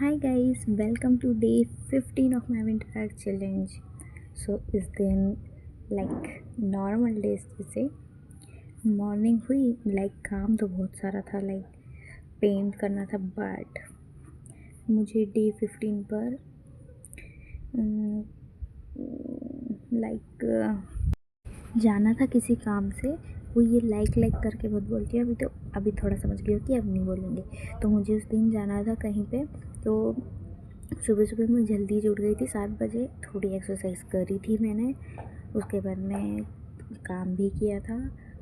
Hi guys, welcome to day 15 of my winter art challenge. So इस दिन normal days जैसे morning हुई काम तो बहुत सारा था पेंट करना था बट मुझे डे 15 पर जाना था किसी काम से। वो ये लाइक करके बहुत बोलती है। अभी थोड़ा समझ गई हो कि अब नहीं बोलेंगे। तो मुझे उस दिन जाना था कहीं पे। तो सुबह सुबह मैं जल्दी उठ गई थी 7 बजे। थोड़ी एक्सरसाइज करी थी मैंने। उसके बाद मैं काम भी किया था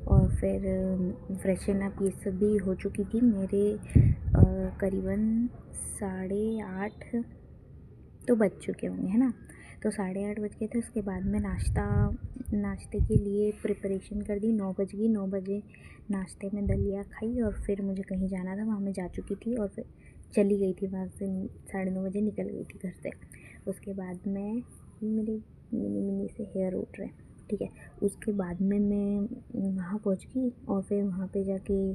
और फिर फ्रेशन अप ये सब भी हो चुकी थी मेरे। करीबन 8:30 तो बज चुके होंगे, है ना। तो 8:30 बज गए थे। उसके बाद में नाश्ते के लिए प्रिपरेशन कर दी। 9 बज गई। 9 बजे नाश्ते में दलिया खाई और फिर मुझे कहीं जाना था, वहाँ मैं जा चुकी थी और फिर चली गई थी वहाँ से। 9:30 बजे निकल गई थी घर से। उसके बाद में मेरे मिनी से हेयर उठ रहे हैं, ठीक है। उसके बाद में मैं वहाँ पहुँच गई और फिर वहाँ पे जाके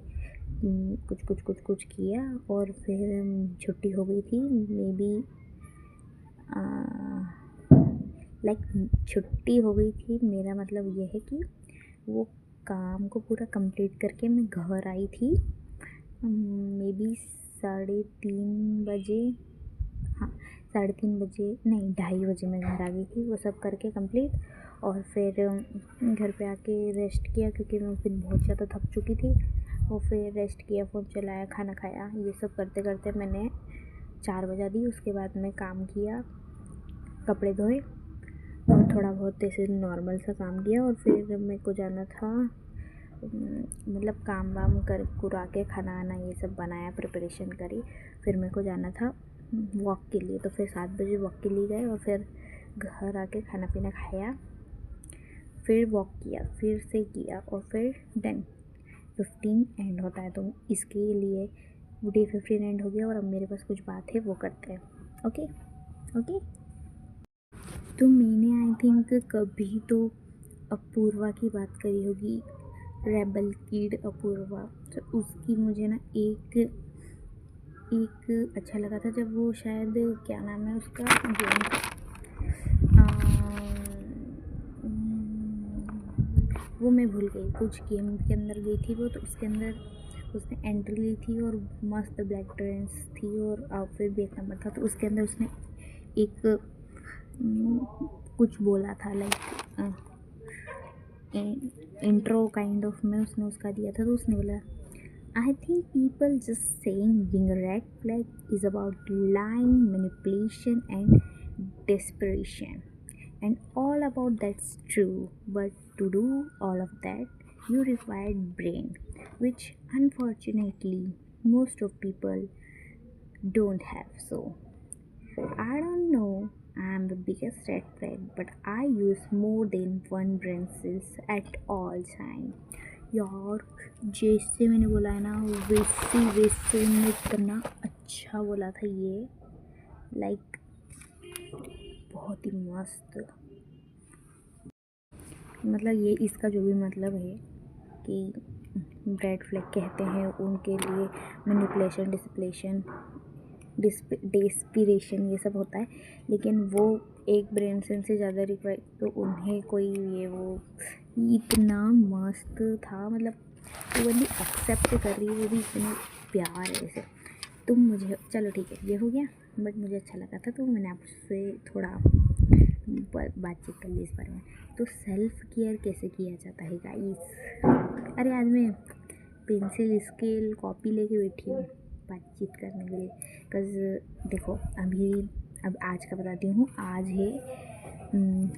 कुछ किया और फिर छुट्टी हो गई थी। मे बी छुट्टी हो गई थी। मेरा मतलब ये है कि वो काम को पूरा कंप्लीट करके मैं घर आई थी। मे बी 3:30 बजे। हाँ, 3:30 बजे नहीं, 2:30 बजे मैं घर आ गई थी वो सब करके कंप्लीट। और फिर घर पे आके रेस्ट किया क्योंकि मैं उस दिन बहुत ज़्यादा थक चुकी थी। और फिर रेस्ट किया, फ़ोन चलाया, खाना खाया। ये सब करते करते मैंने 4 बजा दी। उसके बाद मैं काम किया, कपड़े धोए और थोड़ा बहुत ऐसे नॉर्मल सा काम किया। और फिर मेरे को जाना था मतलब काम वाम कर कुरा के खाना वाना ये सब बनाया, प्रिपरेशन करी। फिर मेरे को जाना था वॉक के लिए। तो फिर 7 बजे वॉक के लिए गए और फिर घर आके खाना पीना खाया, फिर वॉक किया, फिर से किया और फिर डन। 15 एंड होता है। तो इसके लिए डे 15 एंड हो गया और अब मेरे पास कुछ बात है वो करते हैं। Okay okay. तो मैंने आई थिंक कभी तो अपूर्वा की बात करी होगी, रेबल किड अपूर्वा। तो उसकी मुझे ना एक अच्छा लगा था जब वो शायद क्या नाम है उसका गेम, वो मैं भूल गई। कुछ गेम के अंदर गई थी वो, तो उसके अंदर उसने एंट्री ली थी और मस्त ब्लैक ड्रेस थी और आउटफिट भी 1 नंबर था। तो उसके अंदर उसने एक कुछ बोला था इंट्रो काइंड ऑफ में उसने उसका दिया था। तो उसने बोला, I think people just saying being a red flag is about lying, manipulation, and desperation. And all about that's true. But to do all of that, you required brain, which unfortunately most of people don't have. So I don't know, I'm the biggest red flag, but I use more than one brain cells at all time. यार, जैसे मैंने बोला है ना वैसे वैसे ने इतना अच्छा बोला था ये, लाइक बहुत ही मस्त। मतलब ये इसका जो भी मतलब है कि रेड फ्लैग कहते हैं उनके लिए मैनिपुलेशन, डेस्पिरेशन ये सब होता है। लेकिन वो एक ब्रेन सेल से ज़्यादा रिक्वायर, तो उन्हें कोई ये वो इतना मस्त था। मतलब वो बंदी एक्सेप्ट कर रही है, वो भी इतने प्यार है ऐसे। तुम मुझे चलो ठीक है, ये हो गया। बट मुझे अच्छा लगा था तो मैंने आपसे थोड़ा बातचीत कर ली इस बारे में। तो सेल्फ केयर कैसे किया जाता है गाइस। अरे आज मैं पेंसिल स्केल कॉपी लेके बैठी हूँ बातचीत करने के लिए। देखो अब आज का बताती हूँ। आज है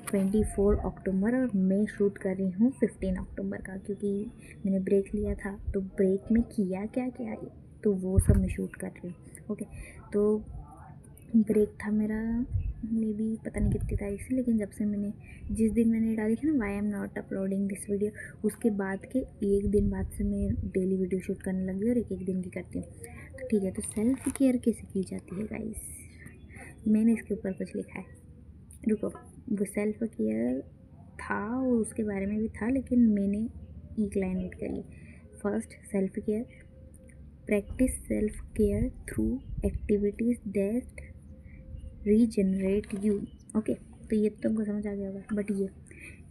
24 अक्टूबर और मैं शूट कर रही हूँ 15 अक्टूबर का, क्योंकि मैंने ब्रेक लिया था। तो ब्रेक में किया क्या क्या तो वो सब मैं शूट कर रही हूँ। ओके, तो ब्रेक था मेरा मे बी पता नहीं कितनी तारीख से, लेकिन जब से जिस दिन मैंने डाली थी ना why am not uploading this video, उसके बाद के 1 दिन बाद से मैं डेली वीडियो शूट करने लगी और एक दिन की करती हूँ। तो ठीक है, तो सेल्फ केयर कैसे की जाती है गाइस, मैंने इसके ऊपर कुछ लिखा है। रुको, वो सेल्फ केयर था और उसके बारे में भी था, लेकिन मैंने एक लाइन ऐड करी। First, self care practice self care through activities that regenerate you. Okay, तो ये तो तुमको समझ आ गया होगा। बट ये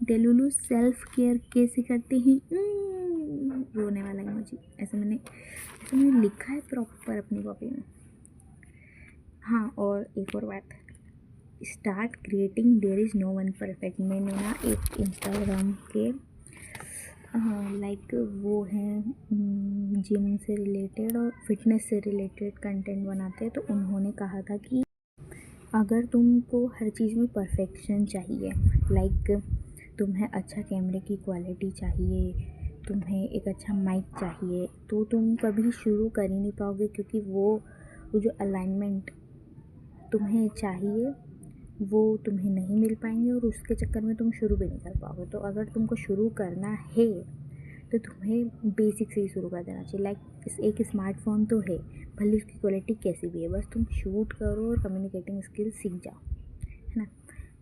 डेलुलु सेल्फ केयर कैसे करते हैं, रोने वाला इमोजी, ऐसे मैंने लिखा है प्रॉपर अपनी कॉपी में। हाँ, और एक और बात, start creating there is no one perfect. मैंने ना एक इंस्टाग्राम के लाइक वो हैं जिम से रिलेटेड और फिटनेस से रिलेटेड कंटेंट बनाते हैं, तो उन्होंने कहा था कि अगर तुमको हर चीज़ में परफेक्शन चाहिए, लाइक तुम्हें अच्छा कैमरे की क्वालिटी चाहिए, तुम्हें एक अच्छा माइक चाहिए, तो तुम कभी शुरू कर ही नहीं पाओगे, क्योंकि वो जो अलाइनमेंट तुम्हें चाहिए वो तुम्हें नहीं मिल पाएंगे और उसके चक्कर में तुम शुरू भी नहीं कर पाओगे। तो अगर तुमको शुरू करना है तो तुम्हें बेसिक से ही शुरू कर देना चाहिए। लाइक एक स्मार्टफोन तो है, भले उसकी क्वालिटी कैसी भी है, बस तुम शूट करो और कम्युनिकेटिंग स्किल सीख जाओ, है ना।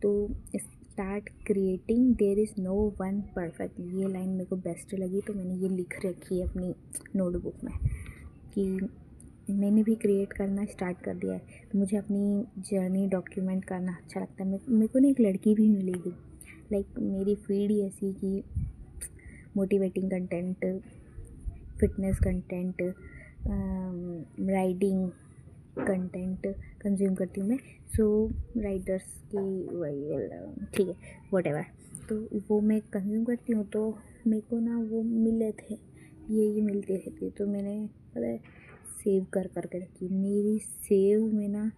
तो start creating there is no one perfect, ये लाइन मेरे को बेस्ट लगी, तो मैंने ये लिख रखी है अपनी नोटबुक में कि मैंने भी क्रिएट करना स्टार्ट कर दिया है। तो मुझे अपनी जर्नी डॉक्यूमेंट करना अच्छा लगता है। मेरे को ना एक लड़की भी मिली थी, लाइक मेरी फीड ही ऐसी कि motivating content, fitness content, riding content consume करती हूँ मैं। सो राइडर्स की वही ठीक है, वट एवर, तो वो मैं कंज्यूम करती हूँ। तो मेरे को ना वो मिले थे, ये मिलती रहती, तो मैंने पता है सेव कर के रखी। मेरी सेव में ना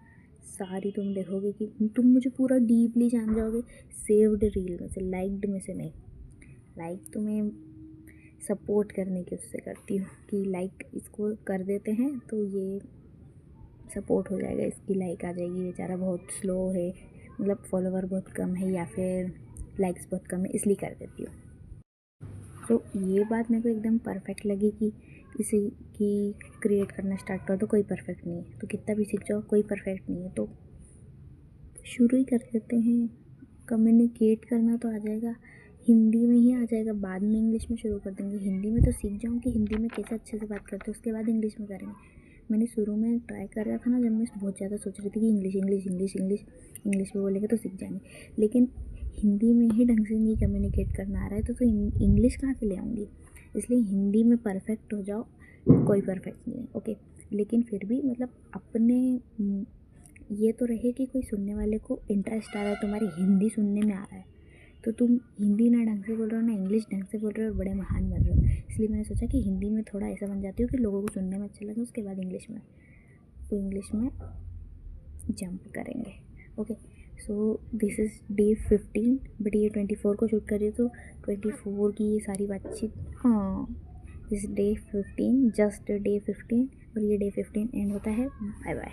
सारी, तुम देखोगे कि तुम मुझे पूरा डीपली जान जाओगे सेव्ड रील में से, लाइक्ड में से नहीं। लाइक तो मैं सपोर्ट करने की उससे करती हूँ कि लाइक इसको कर देते हैं तो ये सपोर्ट हो जाएगा, इसकी लाइक आ जाएगी, बेचारा बहुत स्लो है, मतलब फॉलोवर बहुत कम है या फिर लाइक्स बहुत कम है, इसलिए कर देती हूँ। तो ये बात मेरे को एकदम परफेक्ट लगी कि इसे कि क्रिएट करना स्टार्ट कर दो, कोई परफेक्ट नहीं है, तो कितना भी सीख जाओ कोई परफेक्ट नहीं है, तो शुरू ही कर देते हैं। कम्युनिकेट करना तो आ जाएगा, हिंदी में ही आ जाएगा, बाद में इंग्लिश में शुरू कर देंगे। हिंदी में तो सीख जाऊँ कि हिंदी में कैसे अच्छे से बात करते हैं, उसके बाद इंग्लिश में करेंगे। मैंने शुरू में ट्राई कर रहा था ना, जब मैं बहुत ज़्यादा सोच रही थी कि English English English English English में बोलेंगे तो सीख जाएंगे, लेकिन हिंदी में ही ढंग से नहीं कम्युनिकेट करना आ रहा है तो इंग्लिश कहाँ से ले आऊँगी। इसलिए हिंदी में परफेक्ट हो जाओ, कोई परफेक्ट नहीं है, ओके। लेकिन फिर भी मतलब अपने ये तो रहे कि कोई सुनने वाले को इंटरेस्ट आ रहा है, तुम्हारी हिंदी सुनने में आ रहा है, तो तुम हिंदी ना ढंग से बोल रहे हो ना इंग्लिश ढंग से बोल रहे हो और बड़े महान बन रहे हो। इसलिए मैंने सोचा कि हिंदी में थोड़ा ऐसा बन जाती हूँ कि लोगों को सुनने में अच्छा लगे, उसके बाद इंग्लिश में, तो इंग्लिश में जंप करेंगे, okay. So this is day 15, but ये 24 को शूट कर रही हूँ, तो 24 की ये सारी बातचीत, हाँ दिस डे 15, जस्ट डे 15, और ये डे 15 एंड होता है। Bye bye.